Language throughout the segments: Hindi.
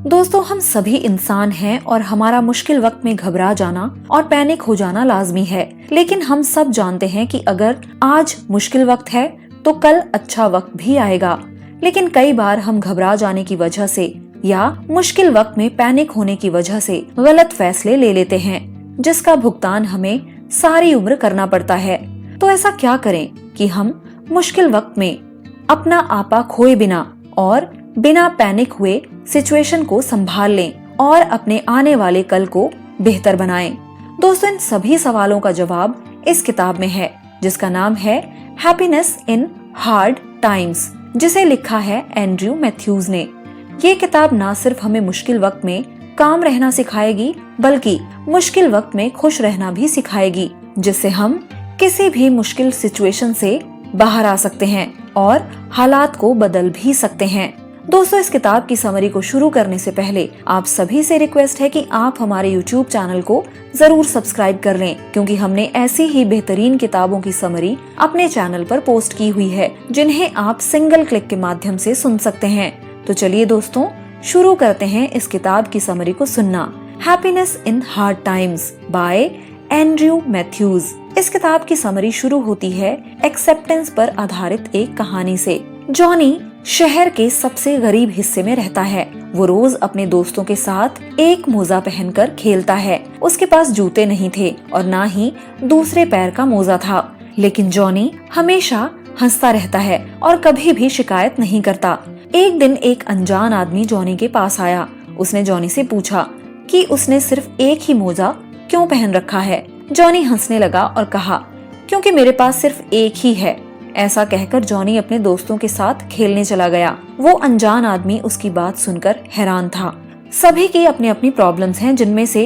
दोस्तों, हम सभी इंसान हैं और हमारा मुश्किल वक्त में घबरा जाना और पैनिक हो जाना लाजमी है। लेकिन हम सब जानते हैं कि अगर आज मुश्किल वक्त है तो कल अच्छा वक्त भी आएगा। लेकिन कई बार हम घबरा जाने की वजह से या मुश्किल वक्त में पैनिक होने की वजह से गलत फैसले ले लेते हैं, जिसका भुगतान हमें सारी उम्र करना पड़ता है। तो ऐसा क्या करें कि हम मुश्किल वक्त में अपना आपा खोए बिना और बिना पैनिक हुए सिचुएशन को संभाल लें और अपने आने वाले कल को बेहतर बनाएं। दोस्तों, इन सभी सवालों का जवाब इस किताब में है, जिसका नाम है हैप्पीनेस इन हार्ड टाइम्स, जिसे लिखा है एंड्रयू मैथ्यूज ने। ये किताब ना सिर्फ हमें मुश्किल वक्त में काम रहना सिखाएगी, बल्कि मुश्किल वक्त में खुश रहना भी सिखाएगी, जिससे हम किसी भी मुश्किल सिचुएशन से बाहर आ सकते हैं और हालात को बदल भी सकते हैं। दोस्तों, इस किताब की समरी को शुरू करने से पहले आप सभी से रिक्वेस्ट है कि आप हमारे YouTube चैनल को जरूर सब्सक्राइब कर लें, क्योंकि हमने ऐसी ही बेहतरीन किताबों की समरी अपने चैनल पर पोस्ट की हुई है, जिन्हें आप सिंगल क्लिक के माध्यम से सुन सकते हैं। तो चलिए दोस्तों, शुरू करते हैं इस किताब की समरी को सुनना। Happiness in hard times by Andrew Matthews. इस किताब की समरी शुरू होती है एक्सेप्टेंस पर आधारित एक कहानी से। जॉनी शहर के सबसे गरीब हिस्से में रहता है। वो रोज अपने दोस्तों के साथ एक मोजा पहनकर खेलता है। उसके पास जूते नहीं थे और ना ही दूसरे पैर का मोजा था, लेकिन जॉनी हमेशा हंसता रहता है और कभी भी शिकायत नहीं करता। एक दिन एक अनजान आदमी जॉनी के पास आया। उसने जॉनी से पूछा कि उसने सिर्फ एक ही मोजा क्यों पहन रखा है। जॉनी हंसने लगा और कहा, क्योंकि मेरे पास सिर्फ एक ही है। ऐसा कहकर जॉनी अपने दोस्तों के साथ खेलने चला गया। वो अनजान आदमी उसकी बात सुनकर हैरान था। सभी की अपनी अपनी प्रॉब्लम्स हैं, जिनमें से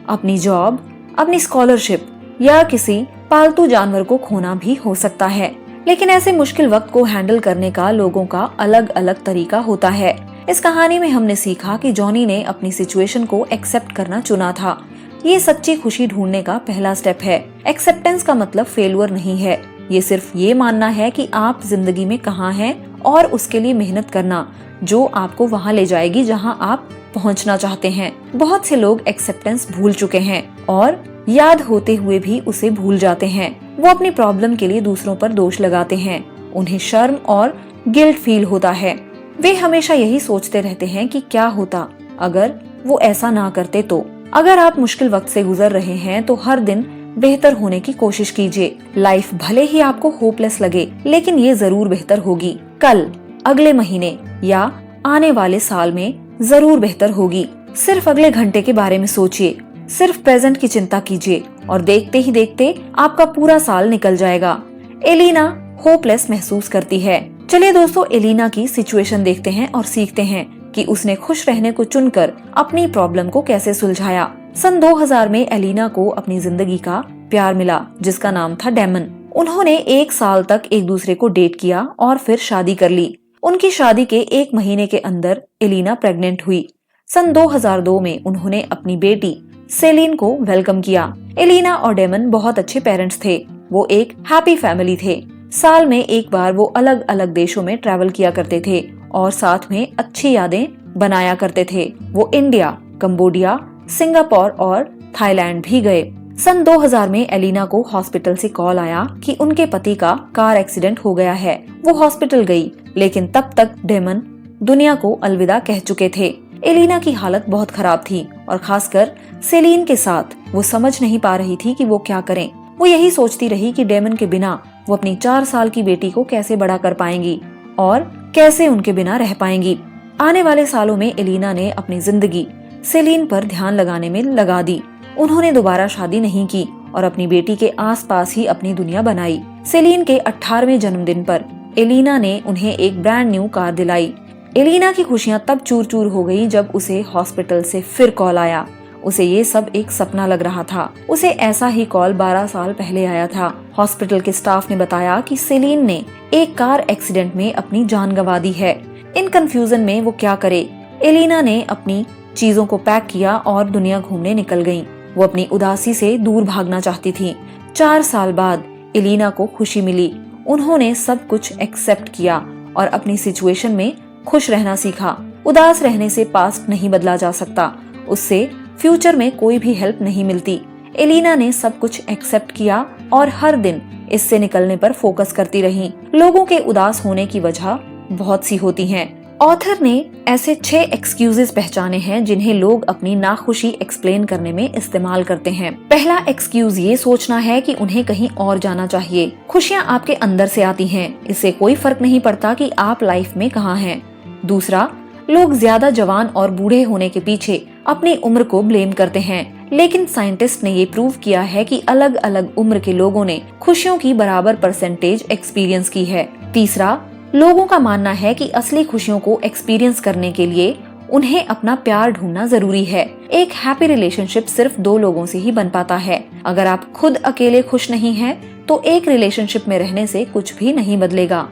अपनी जॉब, अपनी स्कॉलरशिप या किसी पालतू जानवर को खोना भी हो सकता है। लेकिन ऐसे मुश्किल वक्त को हैंडल करने का लोगों का अलग अलग तरीका होता है। इस कहानी में हमने सीखा कि जॉनी ने अपनी सिचुएशन को एक्सेप्ट करना चुना था। ये सच्ची खुशी ढूंढने का पहला स्टेप है। एक्सेप्टेंस का मतलब फेल्यूर नहीं है। ये सिर्फ ये मानना है कि आप जिंदगी में कहाँ हैं और उसके लिए मेहनत करना, जो आपको वहाँ ले जाएगी जहाँ आप पहुँचना चाहते हैं। बहुत से लोग एक्सेप्टेंस भूल चुके हैं और याद होते हुए भी उसे भूल जाते हैं। वो अपनी प्रॉब्लम के लिए दूसरों पर दोष लगाते हैं। उन्हें शर्म और गिल्ट फील होता है। वे हमेशा यही सोचते रहते हैं कि क्या होता अगर वो ऐसा ना करते तो। अगर आप मुश्किल वक्त से गुजर रहे हैं तो हर दिन बेहतर होने की कोशिश कीजिए। लाइफ भले ही आपको होपलेस लगे, लेकिन ये जरूर बेहतर होगी। कल, अगले महीने या आने वाले साल में जरूर बेहतर होगी। सिर्फ अगले घंटे के बारे में सोचिए, सिर्फ प्रेजेंट की चिंता कीजिए और देखते ही देखते आपका पूरा साल निकल जाएगा। एलिना होपलेस महसूस करती है। चलिए दोस्तों, एलिना की सिचुएशन देखते हैं और सीखते हैं कि उसने खुश रहने को चुनकर अपनी प्रॉब्लम को कैसे सुलझाया। सन 2000 में एलिना को अपनी जिंदगी का प्यार मिला, जिसका नाम था डेमन। उन्होंने 1 साल तक एक दूसरे को डेट किया और फिर शादी कर ली। उनकी शादी के 1 महीने के अंदर एलिना प्रेग्नेंट हुई। सन 2002 में उन्होंने अपनी बेटी सेलिन को वेलकम किया। एलिना और डेमन बहुत अच्छे पेरेंट्स थे। वो एक हैप्पी फैमिली थे। साल में एक बार वो अलग अलग देशों में ट्रैवल किया करते थे और साथ में अच्छी यादें बनाया करते थे। वो इंडिया, कंबोडिया, सिंगापुर और थाईलैंड भी गए। सन 2000 में एलिना को हॉस्पिटल से कॉल आया कि उनके पति का कार एक्सीडेंट हो गया है। वो हॉस्पिटल गई, लेकिन तब तक डेमन दुनिया को अलविदा कह चुके थे। एलिना की हालत बहुत खराब थी और खासकर सेलिन के साथ वो समझ नहीं पा रही थी कि वो क्या करें। वो यही सोचती रही कि डेमन के बिना वो अपनी 4 साल की बेटी को कैसे बड़ा कर पाएंगी और कैसे उनके बिना रह पाएंगी। आने वाले सालों में एलिना ने अपनी जिंदगी सेलिन पर ध्यान लगाने में लगा दी। उन्होंने दोबारा शादी नहीं की और अपनी बेटी के आसपास ही अपनी दुनिया बनाई। सेलिन के 18वें जन्मदिन पर एलिना ने उन्हें एक ब्रांड न्यू कार दिलाई। एलिना की खुशियां तब चूर चूर हो गई जब उसे हॉस्पिटल से फिर कॉल आया। उसे ये सब एक सपना लग रहा था। उसे ऐसा ही कॉल 12 साल पहले आया था। हॉस्पिटल के स्टाफ ने बताया कि सेलिन ने एक कार एक्सीडेंट में अपनी जान गंवा दी है। इन कंफ्यूजन में वो क्या करे। एलिना ने अपनी चीजों को पैक किया और दुनिया घूमने निकल गयी। वो अपनी उदासी से दूर भागना चाहती थी। 4 साल बाद एलिना को खुशी मिली। उन्होंने सब कुछ एक्सेप्ट किया और अपनी सिचुएशन में खुश रहना सीखा। उदास रहने से पास्ट नहीं बदला जा सकता, उससे फ्यूचर में कोई भी हेल्प नहीं मिलती। एलिना ने सब कुछ एक्सेप्ट किया और हर दिन इससे निकलने पर फोकस करती रही। लोगों के उदास होने की वजह बहुत सी होती हैं। ऑथर ने ऐसे 6 एक्सक्यूजेस पहचाने हैं जिन्हें लोग अपनी नाखुशी एक्सप्लेन करने में इस्तेमाल करते हैं। पहला एक्सक्यूज ये सोचना है कि उन्हें कहीं और जाना चाहिए। खुशियाँ आपके अंदर से आती हैं, इससे कोई फर्क नहीं पड़ता कि आप लाइफ में कहाँ हैं। दूसरा, लोग ज्यादा जवान और बूढ़े होने के पीछे अपनी उम्र को ब्लेम करते हैं, लेकिन साइंटिस्ट ने ये प्रूव किया है कि अलग अलग उम्र के लोगों ने खुशियों की बराबर परसेंटेज एक्सपीरियंस की है। तीसरा, लोगों का मानना है कि असली खुशियों को एक्सपीरियंस करने के लिए उन्हें अपना प्यार ढूंढना जरूरी है। एक हैप्पी रिलेशनशिप सिर्फ 2 लोगों से ही बन पाता है। अगर आप खुद अकेले खुश नहीं हैं, तो एक रिलेशनशिप में रहने से कुछ भी नहीं बदलेगा।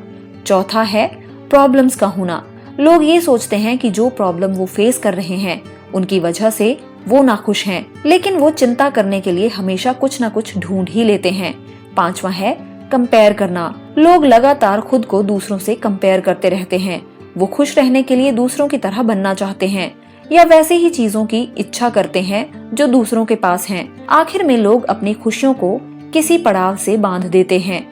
चौथा है प्रॉब्लम्स का होना। लोग ये सोचते हैं कि जो प्रॉब्लम वो फेस कर रहे हैं उनकी वजह से वो नाखुश हैं, लेकिन वो चिंता करने के लिए हमेशा कुछ न कुछ ढूंढ ही लेते हैं। पांचवा है कंपेयर करना। लोग लगातार खुद को दूसरों से कंपेयर करते रहते हैं। वो खुश रहने के लिए दूसरों की तरह बनना चाहते हैं या वैसे ही चीजों की इच्छा करते हैं जो दूसरों के पास हैं। आखिर में लोग अपनी खुशियों को किसी पड़ाव से बांध देते हैं।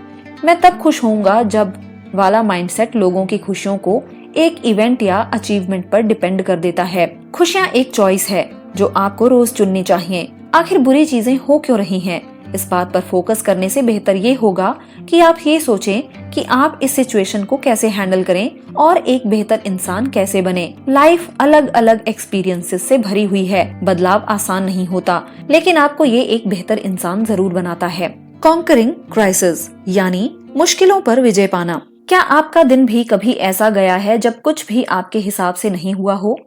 मैं तब खुश होऊंगा जब वाला माइंडसेट लोगों की खुशियों को एक इवेंट या अचीवमेंट पर डिपेंड कर देता है। खुशियाँ एक चॉइस है जो आपको रोज चुननी चाहिए। आखिर बुरी चीजें हो क्यों रही हैं? इस बात पर फोकस करने से बेहतर ये होगा कि आप ये सोचें कि आप इस सिचुएशन को कैसे हैंडल करें और एक बेहतर इंसान कैसे बने। लाइफ अलग अलग एक्सपीरियंसेस से भरी हुई है। बदलाव आसान नहीं होता, लेकिन आपको ये एक बेहतर इंसान जरूर बनाता है। कॉन्करिंग क्राइसिस यानी मुश्किलों पर विजय पाना। क्या आपका दिन भी कभी ऐसा गया है जब कुछ भी आपके हिसाब से नहीं हुआ हो?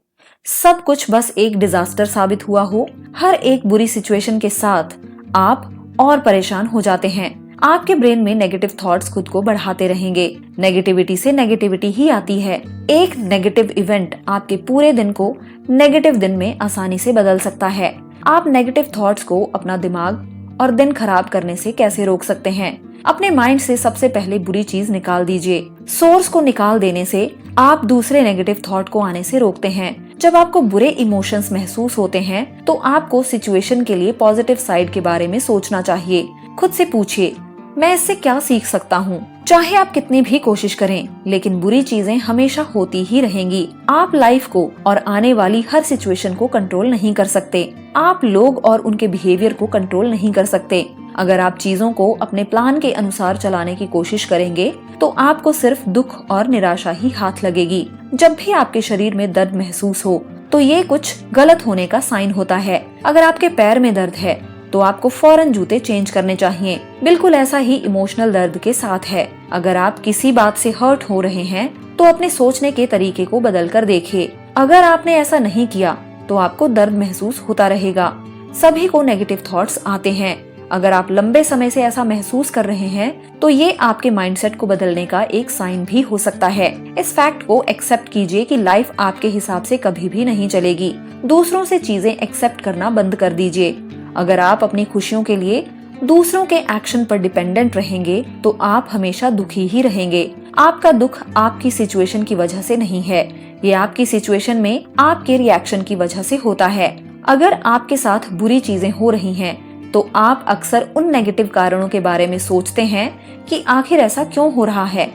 सब कुछ बस एक डिजास्टर साबित हुआ हो? हर एक बुरी सिचुएशन के साथ आप और परेशान हो जाते हैं। आपके ब्रेन में नेगेटिव थॉट्स खुद को बढ़ाते रहेंगे। नेगेटिविटी से नेगेटिविटी ही आती है। एक नेगेटिव इवेंट आपके पूरे दिन को नेगेटिव दिन में आसानी से बदल सकता है। आप नेगेटिव थॉट्स को अपना दिमाग और दिन खराब करने से कैसे रोक सकते हैं? अपने माइंड से सबसे पहले बुरी चीज निकाल दीजिए। सोर्स को निकाल देने से आप दूसरे नेगेटिव थॉट को आने से रोकते हैं। जब आपको बुरे इमोशंस महसूस होते हैं, तो आपको सिचुएशन के लिए पॉजिटिव साइड के बारे में सोचना चाहिए। खुद से पूछिए, मैं इससे क्या सीख सकता हूँ? चाहे आप कितनी भी कोशिश करें, लेकिन बुरी चीजें हमेशा होती ही रहेंगी। आप लाइफ को और आने वाली हर सिचुएशन को कंट्रोल नहीं कर सकते। आप लोग और उनके बिहेवियर को कंट्रोल नहीं कर सकते। अगर आप चीजों को अपने प्लान के अनुसार चलाने की कोशिश करेंगे, तो आपको सिर्फ दुख और निराशा ही हाथ लगेगी। जब भी आपके शरीर में दर्द महसूस हो, तो ये कुछ गलत होने का साइन होता है। अगर आपके पैर में दर्द है, तो आपको फौरन जूते चेंज करने चाहिए। बिल्कुल ऐसा ही इमोशनल दर्द के साथ है। अगर आप किसी बात से हर्ट हो रहे हैं, तो अपने सोचने के तरीके को बदल कर देखिए। अगर आपने ऐसा नहीं किया, तो आपको दर्द महसूस होता रहेगा। सभी को नेगेटिव थॉट्स आते हैं। अगर आप लंबे समय से ऐसा महसूस कर रहे हैं, तो ये आपके माइंडसेट को बदलने का एक साइन भी हो सकता है। इस फैक्ट को एक्सेप्ट कीजिए कि लाइफ आपके हिसाब से कभी भी नहीं चलेगी। दूसरों से चीजें एक्सेप्ट करना बंद कर दीजिए। अगर आप अपनी खुशियों के लिए दूसरों के एक्शन पर डिपेंडेंट रहेंगे, तो आप हमेशा दुखी ही रहेंगे। आपका दुख आपकी सिचुएशन की वजह से नहीं है, ये आपकी सिचुएशन में आपके रिएक्शन की वजह से होता है। अगर आपके साथ बुरी चीजें हो रही हैं, तो आप अक्सर उन नेगेटिव कारणों के बारे में सोचते हैं कि आखिर ऐसा क्यों हो रहा है।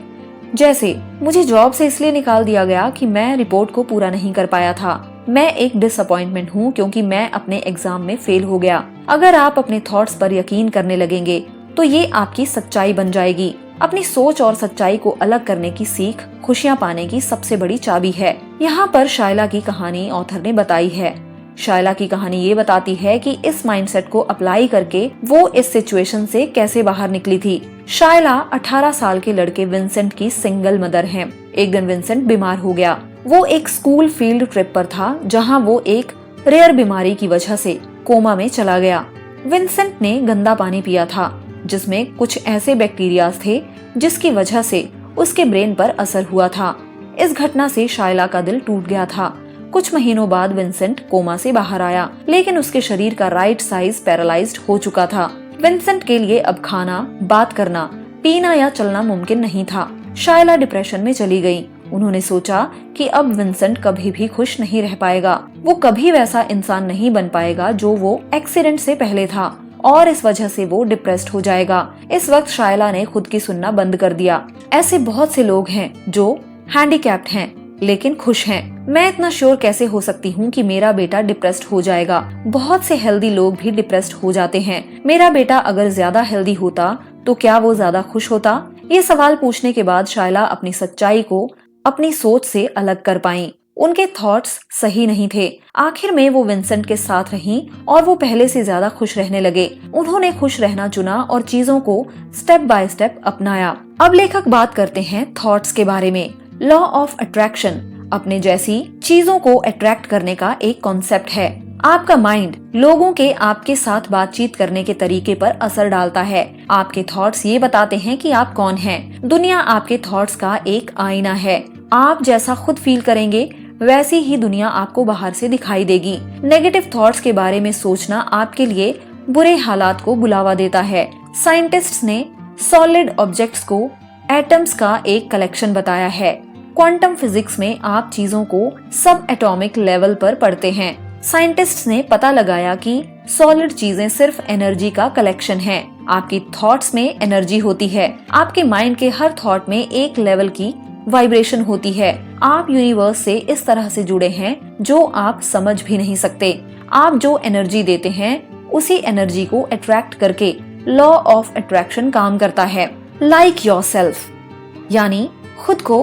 जैसे, मुझे जॉब से इसलिए निकाल दिया गया कि मैं रिपोर्ट को पूरा नहीं कर पाया था। मैं एक डिसअपॉइंटमेंट हूँ क्योंकि मैं अपने एग्जाम में फेल हो गया। अगर आप अपने थॉट्स पर यकीन करने लगेंगे, तो ये आपकी सच्चाई बन जाएगी। अपनी सोच और सच्चाई को अलग करने की सीख खुशियाँ पाने की सबसे बड़ी चाबी है। यहाँ पर शायला की कहानी ऑथर ने बताई है। शायला की कहानी ये बताती है कि इस माइंडसेट को अप्लाई करके वो इस सिचुएशन से कैसे बाहर निकली थी। शायला 18 साल के लड़के विंसेंट की सिंगल मदर हैं। एक दिन विंसेंट बीमार हो गया। वो एक स्कूल फील्ड ट्रिप पर था, जहां वो एक रेयर बीमारी की वजह से कोमा में चला गया। विंसेंट ने गंदा पानी पिया था, जिसमें कुछ ऐसे बैक्टीरिया थे जिसकी वजह से उसके ब्रेन पर असर हुआ था। इस घटना से शायला का दिल टूट गया था। कुछ महीनों बाद विंसेंट कोमा से बाहर आया, लेकिन उसके शरीर का राइट साइज पैरालाइज्ड हो चुका था। विंसेंट के लिए अब खाना, बात करना, पीना या चलना मुमकिन नहीं था। शायला डिप्रेशन में चली गई उन्होंने सोचा कि अब विंसेंट कभी भी खुश नहीं रह पाएगा। वो कभी वैसा इंसान नहीं बन पाएगा जो वो एक्सीडेंट से पहले था, और इस वजह से वो डिप्रेस्ड हो जाएगा। इस वक्त शायला ने खुद की सुनना बंद कर दिया। ऐसे बहुत से लोग हैं जो हैंडीकैप्ड हैं लेकिन खुश हैं। मैं इतना श्योर कैसे हो सकती हूँ कि मेरा बेटा डिप्रेस्ड हो जाएगा? बहुत से हेल्दी लोग भी डिप्रेस्ड हो जाते हैं। मेरा बेटा अगर ज्यादा हेल्दी होता तो क्या वो ज्यादा खुश होता? ये सवाल पूछने के बाद शायला अपनी सच्चाई को अपनी सोच से अलग कर पाई। उनके थॉट्स सही नहीं थे। आखिर में वो विंसेंट के साथ रहीं और वो पहले से ज्यादा खुश रहने लगे। उन्होंने खुश रहना चुना और चीजों को स्टेप बाय स्टेप अपनाया। अब लेखक बात करते हैं थॉट्स के बारे में। लॉ ऑफ अट्रैक्शन अपने जैसी चीजों को अट्रैक्ट करने का एक कॉन्सेप्ट है। आपका माइंड लोगों के आपके साथ बातचीत करने के तरीके पर असर डालता है। आपके थॉट्स ये बताते हैं कि आप कौन हैं। दुनिया आपके थॉट्स का एक आईना है। आप जैसा खुद फील करेंगे वैसी ही दुनिया आपको बाहर से दिखाई देगी। नेगेटिव थॉट्स के बारे में सोचना आपके लिए बुरे हालात को बुलावा देता है। साइंटिस्ट्स ने सॉलिड ऑब्जेक्ट्स को एटम्स का एक कलेक्शन बताया है। क्वांटम फिजिक्स में आप चीजों को सब एटॉमिक लेवल पर पढ़ते हैं। साइंटिस्ट्स ने पता लगाया कि सॉलिड चीजें सिर्फ एनर्जी का कलेक्शन है। आपकी थॉट्स में एनर्जी होती है। आपके माइंड के हर थॉट में एक लेवल की वाइब्रेशन होती है। आप यूनिवर्स से इस तरह से जुड़े हैं जो आप समझ भी नहीं सकते। आप जो एनर्जी देते हैं उसी एनर्जी को अट्रैक्ट करके लॉ ऑफ अट्रैक्शन काम करता है। लाइक योरसेल्फ यानी खुद को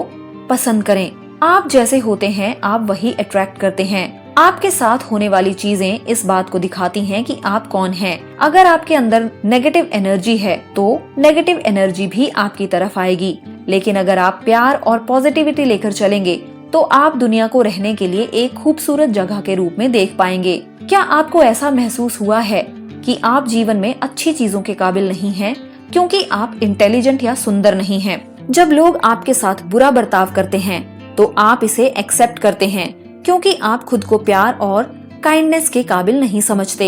पसंद करें। आप जैसे होते हैं आप वही अट्रैक्ट करते हैं। आपके साथ होने वाली चीजें इस बात को दिखाती हैं कि आप कौन हैं। अगर आपके अंदर नेगेटिव एनर्जी है तो नेगेटिव एनर्जी भी आपकी तरफ आएगी। लेकिन अगर आप प्यार और पॉजिटिविटी लेकर चलेंगे तो आप दुनिया को रहने के लिए एक खूबसूरत जगह के रूप में देख पाएंगे। क्या आपको ऐसा महसूस हुआ है कि आप जीवन में अच्छी चीजों के काबिल नहीं हैं क्योंकि आप इंटेलिजेंट या सुंदर नहीं हैं? जब लोग आपके साथ बुरा बर्ताव करते हैं तो आप इसे एक्सेप्ट करते हैं क्योंकि आप खुद को प्यार और काइंडनेस के काबिल नहीं समझते।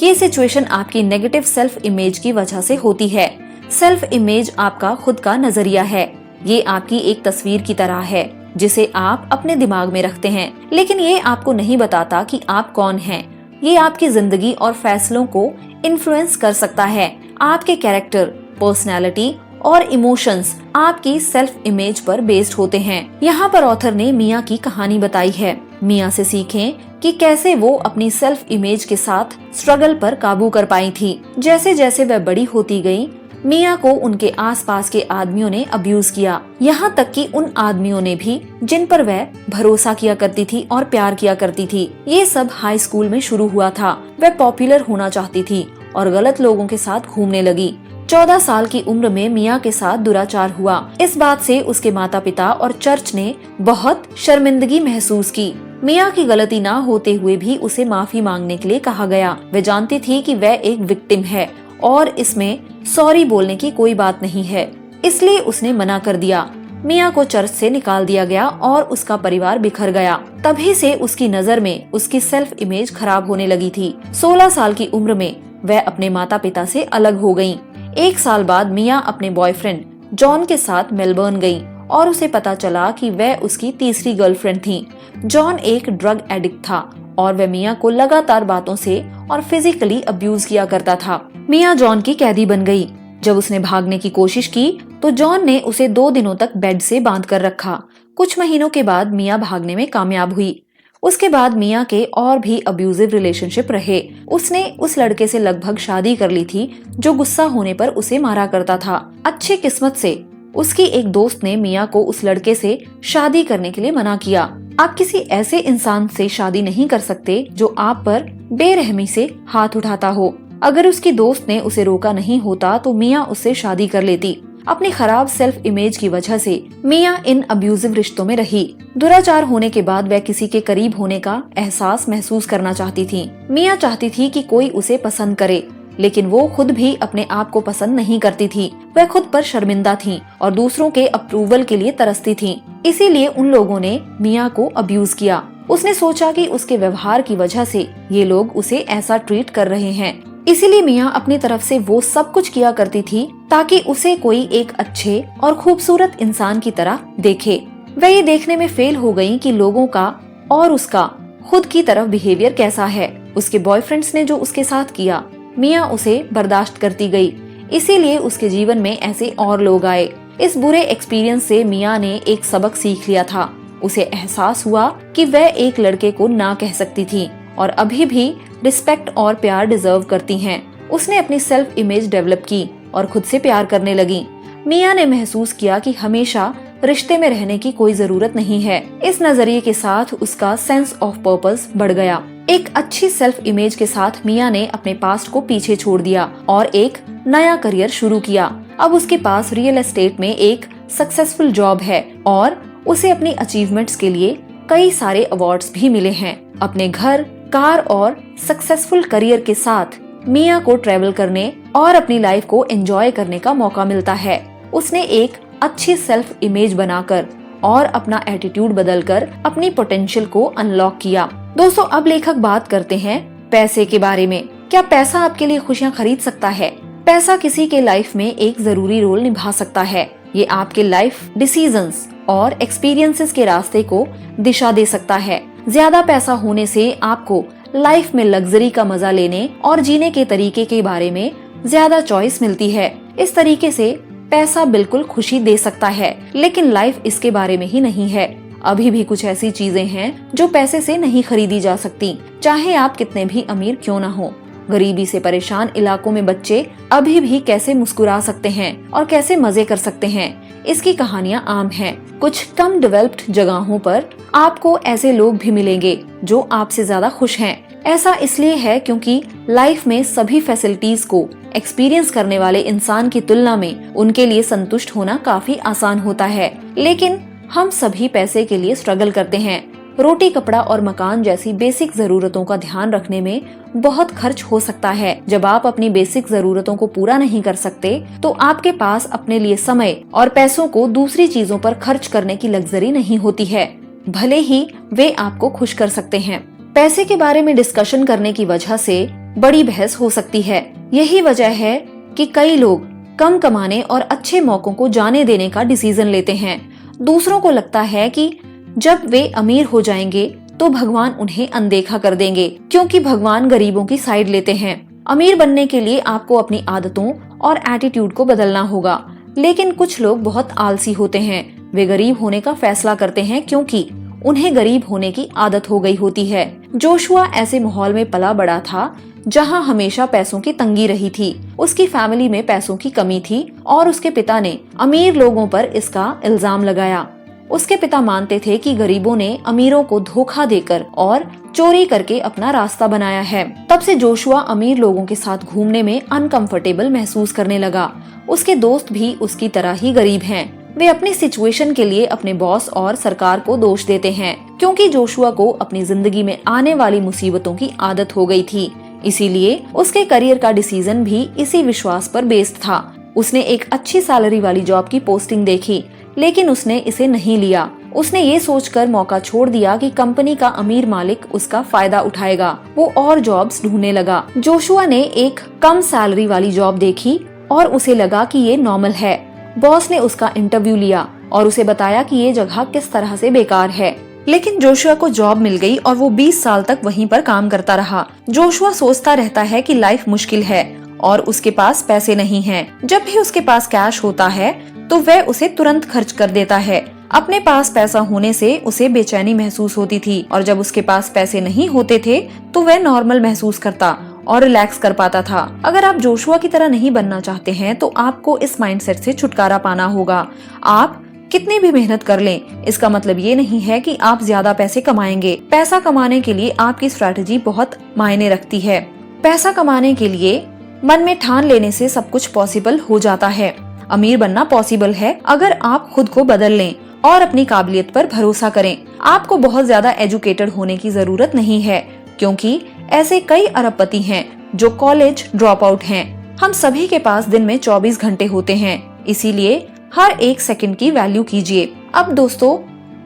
ये सिचुएशन आपकी नेगेटिव सेल्फ इमेज की वजह से होती है। सेल्फ इमेज आपका खुद का नजरिया है। ये आपकी एक तस्वीर की तरह है जिसे आप अपने दिमाग में रखते हैं, लेकिन ये आपको नहीं बताता कि आप कौन हैं। ये आपकी जिंदगी और फैसलों को इन्फ्लुएंस कर सकता है। आपके कैरेक्टर, पर्सनैलिटी और इमोशंस आपकी सेल्फ इमेज पर बेस्ड होते हैं। यहाँ पर ऑथर ने मिया की कहानी बताई है। मिया से सीखें कि कैसे वो अपनी सेल्फ इमेज के साथ स्ट्रगल पर काबू कर पाई थी। जैसे जैसे वह बड़ी होती गई, मिया को उनके आसपास के आदमियों ने अब्यूज किया। यहाँ तक कि उन आदमियों ने भी जिन पर वह भरोसा किया करती थी और प्यार किया करती थी। ये सब हाई स्कूल में शुरू हुआ था। वह पॉपुलर होना चाहती थी और गलत लोगों के साथ घूमने लगी। 14 साल की उम्र में मिया के साथ दुराचार हुआ। इस बात से उसके माता पिता और चर्च ने बहुत शर्मिंदगी महसूस की। मिया की गलती ना होते हुए भी उसे माफी मांगने के लिए कहा गया। वह जानती थी कि वह एक विक्टिम है और इसमें सॉरी बोलने की कोई बात नहीं है, इसलिए उसने मना कर दिया। मिया को चर्च से निकाल दिया गया और उसका परिवार बिखर गया। तभी से उसकी नजर में उसकी सेल्फ इमेज खराब होने लगी थी। 16 साल की उम्र में वह अपने माता पिता से अलग हो गयी। 1 साल बाद मिया अपने बॉयफ्रेंड जॉन के साथ मेलबर्न गई और उसे पता चला कि वह उसकी तीसरी गर्लफ्रेंड थी। जॉन एक ड्रग एडिक्ट था और वह मिया को लगातार बातों से और फिजिकली अब्यूज किया करता था। मिया जॉन की कैदी बन गई। जब उसने भागने की कोशिश की तो जॉन ने उसे 2 दिनों तक बेड से बांध कर रखा। कुछ महीनों के बाद मिया भागने में कामयाब हुई। उसके बाद मिया के और भी अब्यूजिव रिलेशनशिप रहे। उसने उस लड़के से लगभग शादी कर ली थी जो गुस्सा होने पर उसे मारा करता था। अच्छी किस्मत से उसकी एक दोस्त ने मिया को उस लड़के से शादी करने के लिए मना किया। आप किसी ऐसे इंसान से शादी नहीं कर सकते जो आप पर बेरहमी से हाथ उठाता हो। अगर उसकी दोस्त ने उसे रोका नहीं होता तो मिया उससे शादी कर लेती। अपनी खराब सेल्फ इमेज की वजह से मिया इन अब्यूजिव रिश्तों में रही। दुराचार होने के बाद वह किसी के करीब होने का एहसास महसूस करना चाहती थी। मिया चाहती थी कि कोई उसे पसंद करे, लेकिन वो खुद भी अपने आप को पसंद नहीं करती थी। वह खुद पर शर्मिंदा थी और दूसरों के अप्रूवल के लिए तरसती थी। इसीलिए उन लोगों ने मिया को अब्यूज किया। उसने सोचा कि उसके व्यवहार की वजह से ये लोग उसे ऐसा ट्रीट कर रहे हैं। इसीलिए मिया अपनी तरफ से वो सब कुछ किया करती थी ताकि उसे कोई एक अच्छे और खूबसूरत इंसान की तरह देखे। वह ये देखने में फेल हो गई कि लोगों का और उसका खुद की तरफ बिहेवियर कैसा है। उसके बॉयफ्रेंड्स ने जो उसके साथ किया, मिया उसे बर्दाश्त करती गई, इसीलिए उसके जीवन में ऐसे और लोग आए। इस बुरे एक्सपीरियंस से मिया ने एक सबक सीख लिया था। उसे एहसास हुआ कि वह एक लड़के को ना कह सकती थी और अभी भी रिस्पेक्ट और प्यार डिजर्व करती हैं। उसने अपनी सेल्फ इमेज डेवलप की और खुद से प्यार करने लगी। मिया ने महसूस किया कि हमेशा रिश्ते में रहने की कोई जरूरत नहीं है। इस नजरिए के साथ उसका सेंस ऑफ पर्पस बढ़ गया। एक अच्छी सेल्फ इमेज के साथ मिया ने अपने पास्ट को पीछे छोड़ दिया और एक नया करियर शुरू किया। अब उसके पास रियल एस्टेट में एक सक्सेसफुल जॉब है और उसे अपनी अचीवमेंट्स के लिए कई सारे अवार्ड्स भी मिले हैं। अपने घर, कार और सक्सेसफुल करियर के साथ मिया को ट्रेवल करने और अपनी लाइफ को एंजॉय करने का मौका मिलता है। उसने एक अच्छी सेल्फ इमेज बनाकर और अपना एटीट्यूड बदलकर अपनी पोटेंशियल को अनलॉक किया। दोस्तों, अब लेखक बात करते हैं पैसे के बारे में। क्या पैसा आपके लिए खुशियाँ खरीद सकता है? पैसा किसी के लाइफ में एक जरूरी रोल निभा सकता है। ये आपके लाइफ डिसीजंस और एक्सपीरियंसेस के रास्ते को दिशा दे सकता है। ज्यादा पैसा होने से आपको लाइफ में लग्जरी का मजा लेने और जीने के तरीके के बारे में ज्यादा चॉइस मिलती है। इस तरीके से पैसा बिल्कुल खुशी दे सकता है, लेकिन लाइफ इसके बारे में ही नहीं है। अभी भी कुछ ऐसी चीजें हैं जो पैसे से नहीं खरीदी जा सकती, चाहे आप कितने भी अमीर क्यों ना हो। गरीबी से परेशान इलाकों में बच्चे अभी भी कैसे मुस्कुरा सकते हैं और कैसे मजे कर सकते हैं, इसकी कहानियां आम हैं। कुछ कम डेवलप्ड जगहों पर आपको ऐसे लोग भी मिलेंगे जो आपसे ज्यादा खुश हैं। ऐसा इसलिए है क्योंकि लाइफ में सभी फैसिलिटीज को एक्सपीरियंस करने वाले इंसान की तुलना में उनके लिए संतुष्ट होना काफी आसान होता है। लेकिन हम सभी पैसे के लिए स्ट्रगल करते हैं। रोटी, कपड़ा और मकान जैसी बेसिक जरूरतों का ध्यान रखने में बहुत खर्च हो सकता है। जब आप अपनी बेसिक जरूरतों को पूरा नहीं कर सकते तो आपके पास अपने लिए समय और पैसों को दूसरी चीजों पर खर्च करने की लग्जरी नहीं होती है, भले ही वे आपको खुश कर सकते हैं। पैसे के बारे में डिस्कशन करने की वजह से बड़ी बहस हो सकती है। यही वजह है कि कई लोग कम कमाने और अच्छे मौकों को जाने देने का डिसीजन लेते हैं। दूसरों को लगता है कि जब वे अमीर हो जाएंगे तो भगवान उन्हें अनदेखा कर देंगे, क्योंकि भगवान गरीबों की साइड लेते हैं। अमीर बनने के लिए आपको अपनी आदतों और एटीट्यूड को बदलना होगा। लेकिन कुछ लोग बहुत आलसी होते हैं। वे गरीब होने का फैसला करते हैं क्योंकि उन्हें गरीब होने की आदत हो गई होती है। जोशुआ ऐसे माहौल में पला बड़ा था जहां हमेशा पैसों की तंगी रही थी। उसकी फैमिली में पैसों की कमी थी और उसके पिता ने अमीर लोगों पर इसका इल्जाम लगाया। उसके पिता मानते थे कि गरीबों ने अमीरों को धोखा देकर और चोरी करके अपना रास्ता बनाया है। तब से जोशुआ अमीर लोगों के साथ घूमने में अनकंफर्टेबल महसूस करने लगा। उसके दोस्त भी उसकी तरह ही गरीब हैं। वे अपनी सिचुएशन के लिए अपने बॉस और सरकार को दोष देते हैं, क्योंकि जोशुआ को अपनी जिंदगी में आने वाली मुसीबतों की आदत हो गई थी। इसीलिए उसके करियर का डिसीजन भी इसी विश्वास पर बेस्ड था। उसने एक अच्छी सैलरी वाली जॉब की पोस्टिंग देखी, लेकिन उसने इसे नहीं लिया। उसने ये सोचकर मौका छोड़ दिया कि कंपनी का अमीर मालिक उसका फायदा उठाएगा। वो और जॉब्स ढूंढने लगा। जोशुआ ने एक कम सैलरी वाली जॉब देखी और उसे लगा कि ये नॉर्मल है। बॉस ने उसका इंटरव्यू लिया और उसे बताया कि ये जगह किस तरह से बेकार है। लेकिन जोशुआ को जॉब मिल गई और वो 20 साल तक वहीं पर काम करता रहा। जोशुआ सोचता रहता है कि लाइफ मुश्किल है और उसके पास पैसे नहीं हैं। जब भी उसके पास कैश होता है तो वह उसे तुरंत खर्च कर देता है। अपने पास पैसा होने से उसे बेचैनी महसूस होती थी और जब उसके पास पैसे नहीं होते थे तो वह नॉर्मल महसूस करता और रिलैक्स कर पाता था। अगर आप जोशुआ की तरह नहीं बनना चाहते हैं तो आपको इस माइंडसेट से छुटकारा पाना होगा। आप कितनी भी मेहनत कर लें, इसका मतलब ये नहीं है कि आप ज्यादा पैसे कमाएंगे। पैसा कमाने के लिए आपकी स्ट्रैटेजी बहुत मायने रखती है। पैसा कमाने के लिए मन में ठान लेने से सब कुछ पॉसिबल हो जाता है। अमीर बनना पॉसिबल है अगर आप खुद को बदल लें और अपनी काबिलियत पर भरोसा करें। आपको बहुत ज्यादा एजुकेटेड होने की जरूरत नहीं है, क्योंकि ऐसे कई अरबपति हैं जो कॉलेज ड्रॉप आउट हैं। हम सभी के पास दिन में 24 घंटे होते हैं, इसीलिए हर एक सेकंड की वैल्यू कीजिए। अब दोस्तों,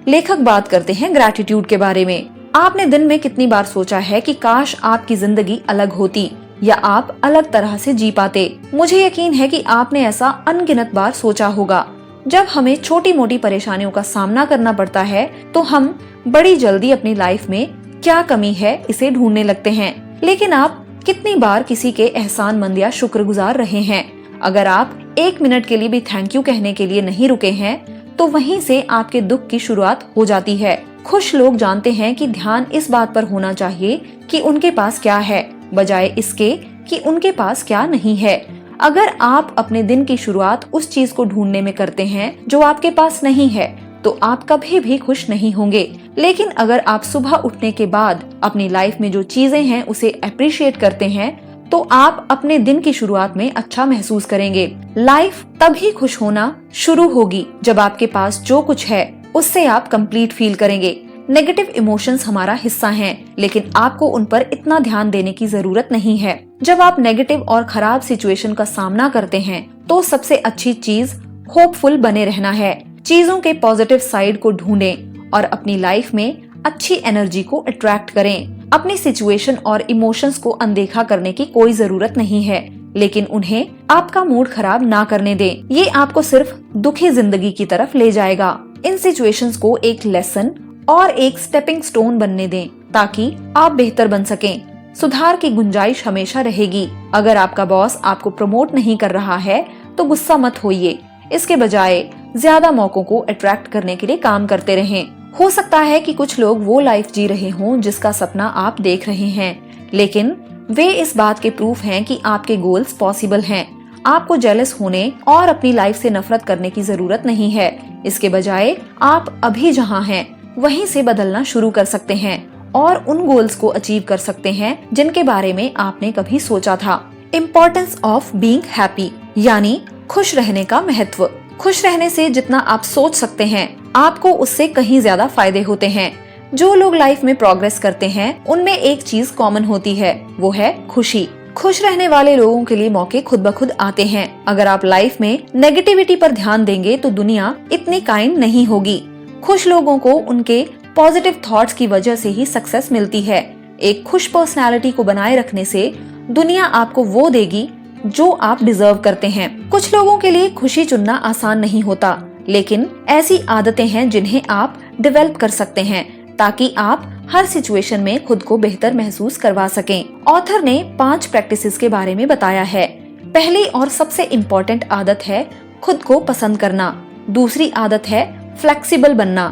लेखक बात करते हैं ग्रैटिट्यूड के बारे में। आपने दिन में कितनी बार सोचा है कि काश आपकी जिंदगी अलग होती या आप अलग तरह से जी पाते? मुझे यकीन है कि आपने ऐसा अनगिनत बार सोचा होगा। जब हमें छोटी मोटी परेशानियों का सामना करना पड़ता है तो हम बड़ी जल्दी अपनी लाइफ में क्या कमी है इसे ढूंढने लगते हैं। लेकिन आप कितनी बार किसी के एहसानमंद या शुक्रगुजार रहे हैं? अगर आप 1 मिनट के लिए भी थैंक यू कहने के लिए नहीं रुके हैं तो वहीं से आपके दुख की शुरुआत हो जाती है। खुश लोग जानते हैं कि ध्यान इस बात पर होना चाहिए कि उनके पास क्या है, बजाय इसके कि उनके पास क्या नहीं है। अगर आप अपने दिन की शुरुआत उस चीज को ढूंढने में करते हैं जो आपके पास नहीं है तो आप कभी भी खुश नहीं होंगे। लेकिन अगर आप सुबह उठने के बाद अपनी लाइफ में जो चीजें हैं उसे अप्रिशिएट करते हैं तो आप अपने दिन की शुरुआत में अच्छा महसूस करेंगे। लाइफ तभी खुश होना शुरू होगी जब आपके पास जो कुछ है उससे आप कंप्लीट फील करेंगे। नेगेटिव इमोशंस हमारा हिस्सा हैं, लेकिन आपको उन पर इतना ध्यान देने की जरूरत नहीं है। जब आप नेगेटिव और खराब सिचुएशन का सामना करते हैं तो सबसे अच्छी चीज होपफुल बने रहना है। चीजों के पॉजिटिव साइड को ढूंढें और अपनी लाइफ में अच्छी एनर्जी को अट्रैक्ट करें। अपनी सिचुएशन और इमोशंस को अनदेखा करने की कोई जरूरत नहीं है, लेकिन उन्हें आपका मूड खराब ना करने दें। ये आपको सिर्फ दुखी जिंदगी की तरफ ले जाएगा। इन सिचुएशंस को एक लेसन और एक स्टेपिंग स्टोन बनने दें ताकि आप बेहतर बन सकें। सुधार की गुंजाइश हमेशा रहेगी। अगर आपका बॉस आपको प्रमोट नहीं कर रहा है तो गुस्सा मत होइए। इसके बजाय ज्यादा मौकों को अट्रैक्ट करने के लिए काम करते रहें। हो सकता है कि कुछ लोग वो लाइफ जी रहे हों जिसका सपना आप देख रहे हैं, लेकिन वे इस बात के प्रूफ हैं कि आपके गोल्स पॉसिबल हैं। आपको जेलस होने और अपनी लाइफ से नफरत करने की जरूरत नहीं है। इसके बजाय आप अभी जहां हैं वहीं से बदलना शुरू कर सकते हैं और उन गोल्स को अचीव कर सकते हैं जिनके बारे में आपने कभी सोचा था। इम्पोर्टेंस ऑफ बीइंग हैप्पी, यानी खुश रहने का महत्व। खुश रहने से जितना आप सोच सकते हैं आपको उससे कहीं ज्यादा फायदे होते हैं। जो लोग लाइफ में प्रोग्रेस करते हैं उनमें एक चीज कॉमन होती है, वो है खुशी। खुश रहने वाले लोगों के लिए मौके खुद ब खुद आते हैं। अगर आप लाइफ में नेगेटिविटी पर ध्यान देंगे तो दुनिया इतनी काइंड नहीं होगी। खुश लोगों को उनके पॉजिटिव थॉट्स की वजह से ही सक्सेस मिलती है। एक खुश पर्सनालिटी को बनाए रखने से दुनिया आपको वो देगी जो आप डिजर्व करते हैं। कुछ लोगों के लिए खुशी चुनना आसान नहीं होता, लेकिन ऐसी आदतें हैं जिन्हें आप डेवलप कर सकते हैं ताकि आप हर सिचुएशन में खुद को बेहतर महसूस करवा सकें। ऑथर ने 5 प्रैक्टिसेस के बारे में बताया है। पहली और सबसे इम्पोर्टेंट आदत है खुद को पसंद करना। दूसरी आदत है फ्लेक्सिबल बनना।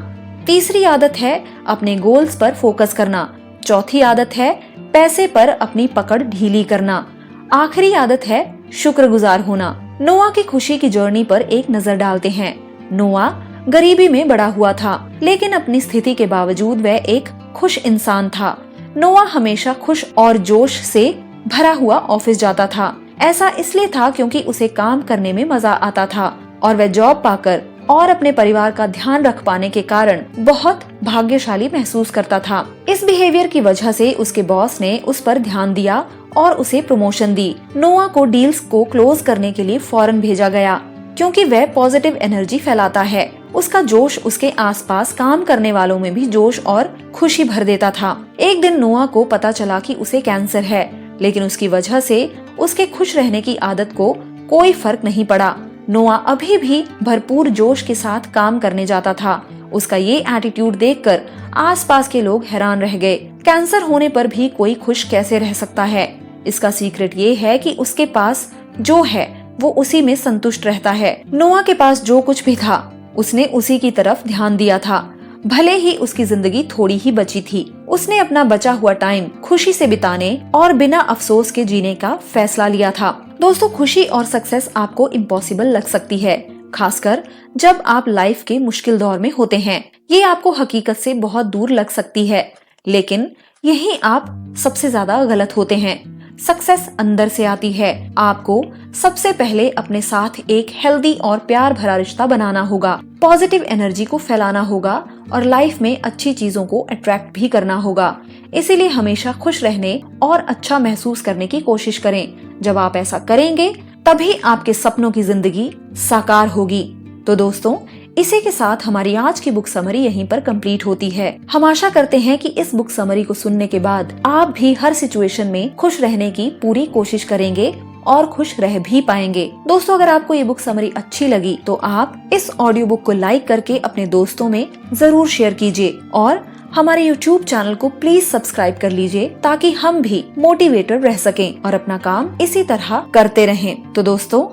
तीसरी आदत है अपने गोल्स पर फोकस करना। चौथी आदत है पैसे पर अपनी पकड़ ढीली करना। आखिरी आदत है शुक्रगुजार होना। नोआ की खुशी की जर्नी पर एक नजर डालते हैं। नोआ गरीबी में बड़ा हुआ था, लेकिन अपनी स्थिति के बावजूद वह एक खुश इंसान था। नोआ हमेशा खुश और जोश से भरा हुआ ऑफिस जाता था। ऐसा इसलिए था क्योंकि उसे काम करने में मजा आता था और वह जॉब पाकर और अपने परिवार का ध्यान रख पाने के कारण बहुत भाग्यशाली महसूस करता था। इस बिहेवियर की वजह से उसके बॉस ने उस पर ध्यान दिया और उसे प्रमोशन दी। नोआ को डील्स को क्लोज करने के लिए फौरन भेजा गया क्योंकि वह पॉजिटिव एनर्जी फैलाता है। उसका जोश उसके आसपास काम करने वालों में भी जोश और खुशी भर देता था। एक दिन नोआ को पता चला कि उसे कैंसर है, लेकिन उसकी वजह से उसके खुश रहने की आदत को कोई फर्क नहीं पड़ा। नोआ अभी भी भरपूर जोश के साथ काम करने जाता था। उसका ये एटीट्यूड देखकर आसपास के लोग हैरान रह गए। कैंसर होने पर भी कोई खुश कैसे रह सकता है? इसका सीक्रेट ये है कि उसके पास जो है वो उसी में संतुष्ट रहता है। नोआ के पास जो कुछ भी था उसने उसी की तरफ ध्यान दिया था, भले ही उसकी जिंदगी थोड़ी ही बची थी। उसने अपना बचा हुआ टाइम खुशी से बिताने और बिना अफसोस के जीने का फैसला लिया था। दोस्तों, खुशी और सक्सेस आपको इम्पॉसिबल लग सकती है, खासकर जब आप लाइफ के मुश्किल दौर में होते हैं। ये आपको हकीकत से बहुत दूर लग सकती है, लेकिन यही आप सबसे ज्यादा गलत होते हैं। सक्सेस अंदर से आती है। आपको सबसे पहले अपने साथ एक हेल्दी और प्यार भरा रिश्ता बनाना होगा, पॉजिटिव एनर्जी को फैलाना होगा और लाइफ में अच्छी चीजों को अट्रैक्ट भी करना होगा। इसीलिए हमेशा खुश रहने और अच्छा महसूस करने की कोशिश करें। जब आप ऐसा करेंगे तभी आपके सपनों की जिंदगी साकार होगी। तो दोस्तों, इसी के साथ हमारी आज की बुक समरी यहीं पर कंप्लीट होती है। हम आशा करते हैं कि इस बुक समरी को सुनने के बाद आप भी हर सिचुएशन में खुश रहने की पूरी कोशिश करेंगे और खुश रह भी पाएंगे। दोस्तों, अगर आपको ये बुक समरी अच्छी लगी तो आप इस ऑडियो बुक को लाइक करके अपने दोस्तों में जरूर शेयर कीजिए और हमारे YouTube चैनल को प्लीज सब्सक्राइब कर लीजिए ताकि हम भी मोटिवेटेड रह सकें और अपना काम इसी तरह करते रहें। तो दोस्तों,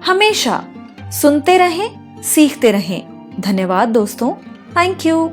हमेशा सुनते रहें, सीखते रहें। धन्यवाद दोस्तों। Thank you.